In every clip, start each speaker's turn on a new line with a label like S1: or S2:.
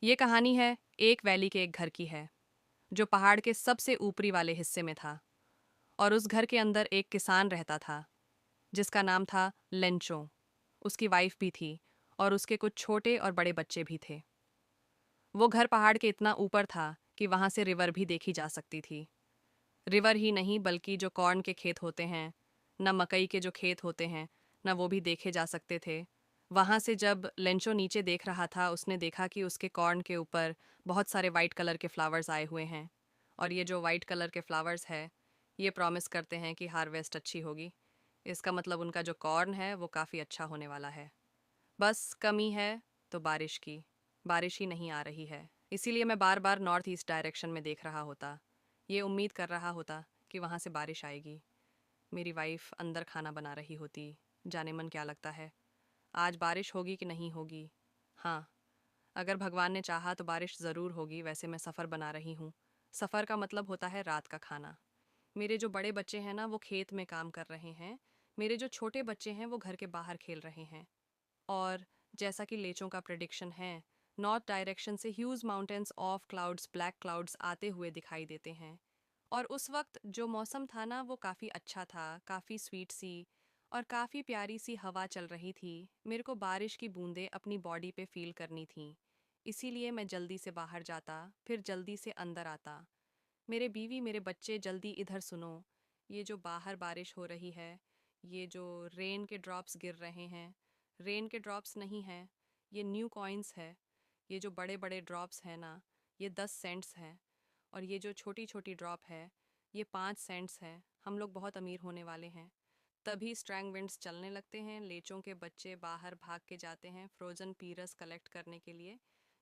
S1: ये कहानी है एक वैली के एक घर की है जो पहाड़ के सबसे ऊपरी वाले हिस्से में था। और उस घर के अंदर एक किसान रहता था जिसका नाम था लेंचो। उसकी वाइफ भी थी और उसके कुछ छोटे और बड़े बच्चे भी थे। वो घर पहाड़ के इतना ऊपर था कि वहाँ से रिवर भी देखी जा सकती थी। रिवर ही नहीं बल्कि जो कॉर्न के खेत होते हैं, न मकई के जो खेत होते हैं, न वो भी देखे जा सकते थे। वहाँ से जब लेंचो नीचे देख रहा था उसने देखा कि उसके कॉर्न के ऊपर बहुत सारे वाइट कलर के फ्लावर्स आए हुए हैं। और ये जो वाइट कलर के फ्लावर्स है ये प्रॉमिस करते हैं कि हार्वेस्ट अच्छी होगी। इसका मतलब उनका जो कॉर्न है वो काफ़ी अच्छा होने वाला है। बस कमी है तो बारिश की। बारिश ही नहीं आ रही है, इसीलिए मैं बार बार नॉर्थ ईस्ट डायरेक्शन में देख रहा होता, ये उम्मीद कर रहा होता कि वहाँ से बारिश आएगी। मेरी वाइफ अंदर खाना बना रही होती। जाने मन क्या लगता है, आज बारिश होगी कि नहीं होगी। हाँ, अगर भगवान ने चाहा तो बारिश ज़रूर होगी। वैसे मैं सफ़र बना रही हूँ। सफ़र का मतलब होता है रात का खाना। मेरे जो बड़े बच्चे हैं ना वो खेत में काम कर रहे हैं। मेरे जो छोटे बच्चे हैं वो घर के बाहर खेल रहे हैं। और जैसा कि लेचों का प्रेडिक्शन है, नॉर्थ डायरेक्शन से huge mountains of clouds black clouds आते हुए दिखाई देते हैं। और उस वक्त जो मौसम था ना वो काफ़ी अच्छा था, काफ़ी स्वीट सी और काफ़ी प्यारी सी हवा चल रही थी। मेरे को बारिश की बूंदें अपनी बॉडी पे फील करनी थी। इसीलिए मैं जल्दी से बाहर जाता, फिर जल्दी से अंदर आता। मेरे बीवी मेरे बच्चे जल्दी इधर सुनो। ये जो बाहर बारिश हो रही है, ये जो रेन के ड्रॉप्स गिर रहे हैं, रेन के ड्रॉप्स नहीं हैं, ये न्यू कॉइन्स है। ये जो बड़े बड़े ड्रॉप्स हैं ना, ये 10 सेंट्स हैं। और ये जो छोटी छोटी ड्रॉप है ये 5 सेंट्स है। हम लोग बहुत अमीर होने वाले हैं। तभी स्ट्रैंग विंड्स चलने लगते हैं। लेचों के बच्चे बाहर भाग के जाते हैं फ्रोज़न पीरस कलेक्ट करने के लिए,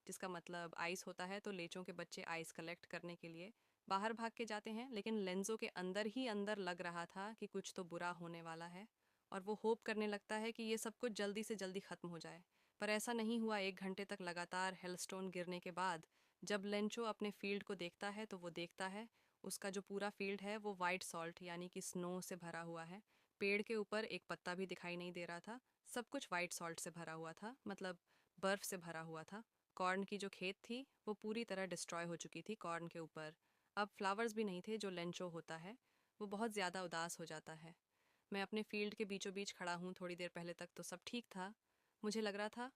S1: जिसका मतलब आइस होता है। तो लेचों के बच्चे आइस कलेक्ट करने के लिए बाहर भाग के जाते हैं। लेकिन लेंज़ो के अंदर ही अंदर लग रहा था कि कुछ तो बुरा होने वाला है। और वो होप करने लगता है कि ये सब कुछ जल्दी से जल्दी ख़त्म हो जाए। पर ऐसा नहीं हुआ। 1 घंटे तक लगातार हेलस्टोन गिरने के बाद जब लेंचो अपने फील्ड को देखता है तो वो देखता है उसका जो पूरा फील्ड है वो वाइट सॉल्ट यानी कि स्नो से भरा हुआ है। पेड़ के ऊपर एक पत्ता भी दिखाई नहीं दे रहा था। सब कुछ वाइट सॉल्ट से भरा हुआ था, मतलब बर्फ से भरा हुआ था। कॉर्न की जो खेत थी वो पूरी तरह डिस्ट्रॉय हो चुकी थी। कॉर्न के ऊपर अब फ्लावर्स भी नहीं थे। जो लेंचो होता है वो बहुत ज़्यादा उदास हो जाता है। मैं अपने फील्ड के बीचों बीच खड़ा हूँ। थोड़ी देर पहले तक तो सब ठीक था। मुझे लग रहा था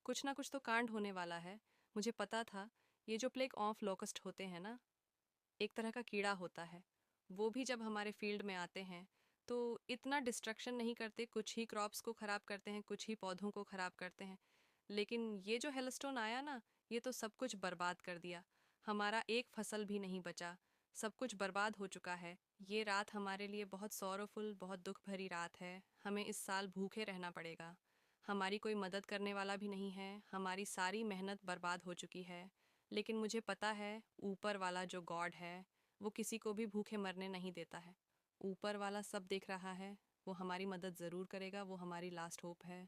S1: कुछ ना कुछ तो कांड होने वाला है। मुझे पता था ये जो प्लेग ऑफ लोकस्ट होते हैं ना, एक तरह का कीड़ा होता है। वो भी जब हमारे फील्ड में आते हैं तो इतना डिस्ट्रक्शन नहीं करते। कुछ ही क्रॉप्स को ख़राब करते हैं, कुछ ही पौधों को ख़राब करते हैं। लेकिन ये जो हेलस्टोन आया ना, ये तो सब कुछ बर्बाद कर दिया। हमारा एक फसल भी नहीं बचा। सब कुछ बर्बाद हो चुका है। ये रात हमारे लिए बहुत सॉरोफुल, बहुत दुख भरी रात है। हमें इस साल भूखे रहना पड़ेगा। हमारी कोई मदद करने वाला भी नहीं है। हमारी सारी मेहनत बर्बाद हो चुकी है। लेकिन मुझे पता है ऊपर वाला जो गॉड है वो किसी को भी भूखे मरने नहीं देता है। ऊपर वाला सब देख रहा है। वो हमारी मदद ज़रूर करेगा। वो हमारी लास्ट होप है।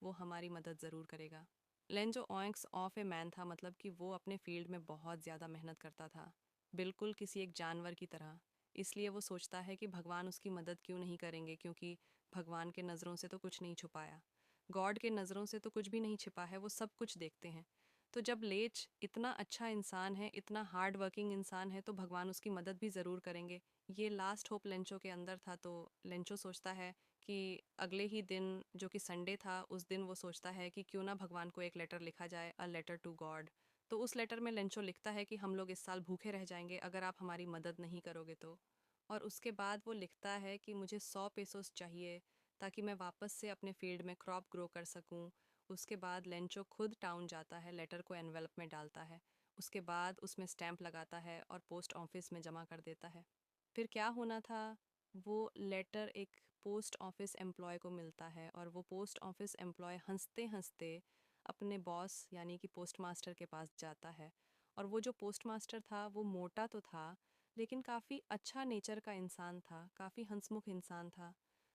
S1: वो हमारी मदद ज़रूर करेगा। लेंजो ऑइंक्स ऑफ ए मैन था, मतलब कि वो अपने फील्ड में बहुत ज़्यादा मेहनत करता था, बिल्कुल किसी एक जानवर की तरह। इसलिए वो सोचता है कि भगवान उसकी मदद क्यों नहीं करेंगे, क्योंकि भगवान के नज़रों से तो कुछ नहीं छुपाया। गॉड के नज़रों से तो कुछ भी नहीं छिपा है, वो सब कुछ देखते हैं। तो जब लेच इतना अच्छा इंसान है, इतना हार्ड वर्किंग इंसान है, तो भगवान उसकी मदद भी ज़रूर करेंगे। ये लास्ट होप लेंचो के अंदर था। तो लेंचो सोचता है कि अगले ही दिन जो कि संडे था, उस दिन वो सोचता है कि क्यों ना भगवान को एक लेटर लिखा जाए, अ लेटर टू गॉड। तो उस लेटर में लेंचो लिखता है कि हम लोग इस साल भूखे रह जाएंगे अगर आप हमारी मदद नहीं करोगे तो। और उसके बाद वो लिखता है कि मुझे 100 पेसोस चाहिए ताकि मैं वापस से अपने फील्ड में क्रॉप ग्रो कर सकूं। उसके बाद लेंचो खुद टाउन जाता है, लेटर को एनवेलप में डालता है। उसके बाद उसमें स्टैंप लगाता है और पोस्ट ऑफिस में जमा कर देता है। फिर क्या होना था, वो लेटर एक पोस्ट ऑफिस एम्प्लॉय को मिलता है और वो पोस्ट ऑफिस एम्प्लॉय हंसते हंसते अपने बॉस यानी कि पोस्ट मास्टर के पास जाता है। और वो जो पोस्ट मास्टर था वो मोटा तो था लेकिन काफ़ी अच्छा नेचर का इंसान था, काफ़ी हंसमुख इंसान था।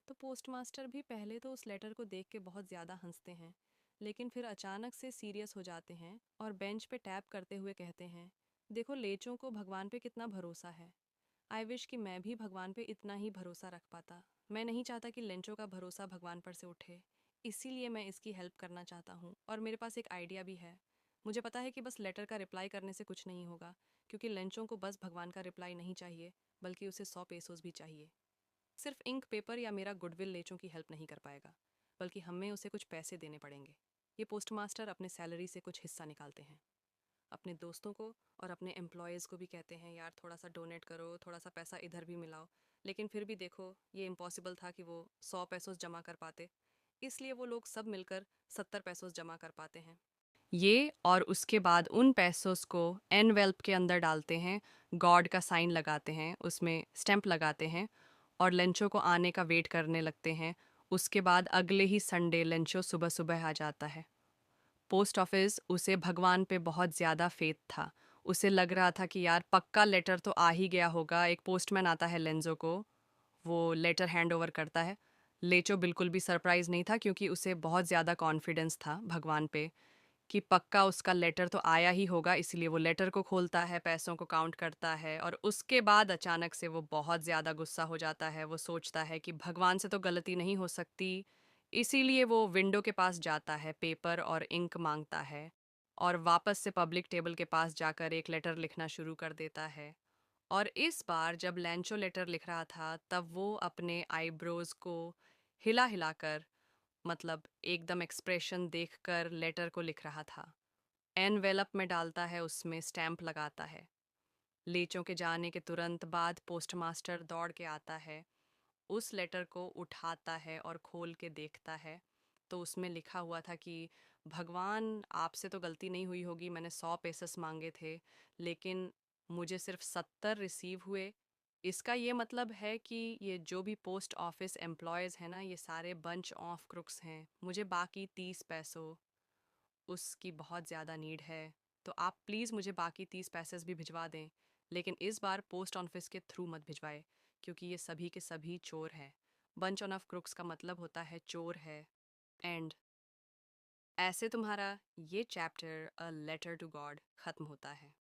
S1: तो पोस्ट मास्टर भी पहले तो उस लेटर को देख के बहुत ज़्यादा हंसते हैं, लेकिन फिर अचानक से सीरियस हो जाते हैं और बेंच पे टैप करते हुए कहते हैं, देखो लेचों को भगवान पे कितना भरोसा है। आई विश कि मैं भी भगवान पे इतना ही भरोसा रख पाता। मैं नहीं चाहता कि लेंचो का भरोसा भगवान पर से उठे। इसीलिए मैं इसकी हेल्प करना चाहता हूँ और मेरे पास एक आइडिया भी है। मुझे पता है कि बस लेटर का रिप्लाई करने से कुछ नहीं होगा, क्योंकि लेंचों को बस भगवान का रिप्लाई नहीं चाहिए, बल्कि उसे 100 पेसोस भी चाहिए। सिर्फ इंक पेपर या मेरा गुडविल लेचों की हेल्प नहीं कर पाएगा, बल्कि हमें उसे कुछ पैसे देने पड़ेंगे। ये पोस्टमास्टर अपने सैलरी से कुछ हिस्सा निकालते हैं, अपने दोस्तों को और अपने एम्प्लॉयज़ को भी कहते हैं, यार थोड़ा सा डोनेट करो, थोड़ा सा पैसा इधर भी मिलाओ। लेकिन फिर भी देखो, ये इम्पॉसिबल था कि वो 100 पेसोस जमा कर पाते, इसलिए वो लोग सब मिलकर 70 पेसोस जमा कर पाते हैं। ये और उसके बाद उन पैसों को एनवेल्प के अंदर डालते हैं, गॉड का साइन लगाते हैं, उसमें स्टैंप लगाते हैं और लेंचो को आने का वेट करने लगते हैं। उसके बाद अगले ही संडे लेंचो सुबह सुबह आ जाता है। पोस्ट ऑफिस उसे भगवान पे बहुत ज़्यादा फेथ था। उसे लग रहा था कि यार पक्का लेटर तो आ ही गया होगा। एक पोस्टमैन आता है लेंजो को, वो लेटर हैंड ओवर करता है। लेचो बिल्कुल भी सरप्राइज नहीं था, क्योंकि उसे बहुत ज़्यादा कॉन्फिडेंस था भगवान पे कि पक्का उसका लेटर तो आया ही होगा। इसलिए वो लेटर को खोलता है, पैसों को काउंट करता है और उसके बाद अचानक से वो बहुत ज़्यादा गुस्सा हो जाता है। वो सोचता है कि भगवान से तो गलती नहीं हो सकती, इसीलिए वो विंडो के पास जाता है, पेपर और इंक मांगता है और वापस से पब्लिक टेबल के पास जाकर एक लेटर लिखना शुरू कर देता है। और इस बार जब लैंचो लेटर लिख रहा था, तब वो अपने आईब्रोज को हिला हिलाकर, मतलब एकदम एक्सप्रेशन देखकर लेटर को लिख रहा था। एनवेलप में डालता है, उसमें स्टैंप लगाता है। लेचों के जाने के तुरंत बाद पोस्टमास्टर दौड़ के आता है, उस लेटर को उठाता है और खोल के देखता है। तो उसमें लिखा हुआ था कि भगवान, आपसे तो गलती नहीं हुई होगी, मैंने 100 पेसेस मांगे थे, लेकिन मुझे सिर्फ 70 रिसीव हुए। इसका ये मतलब है कि ये जो भी पोस्ट ऑफिस एम्प्लॉयज़ हैं ना, ये सारे बंच ऑफ क्रुक्स हैं। मुझे बाकी 30 पैसों उसकी बहुत ज़्यादा नीड है, तो आप प्लीज़ मुझे बाकी 30 पैसेस भी भिजवा दें। लेकिन इस बार पोस्ट ऑफिस के थ्रू मत भिजवाए, क्योंकि ये सभी के सभी चोर हैं। बंच ऑफ क्रुक्स का मतलब होता है चोर है। एंड ऐसे तुम्हारा ये chapter a letter to God ख़त्म होता है।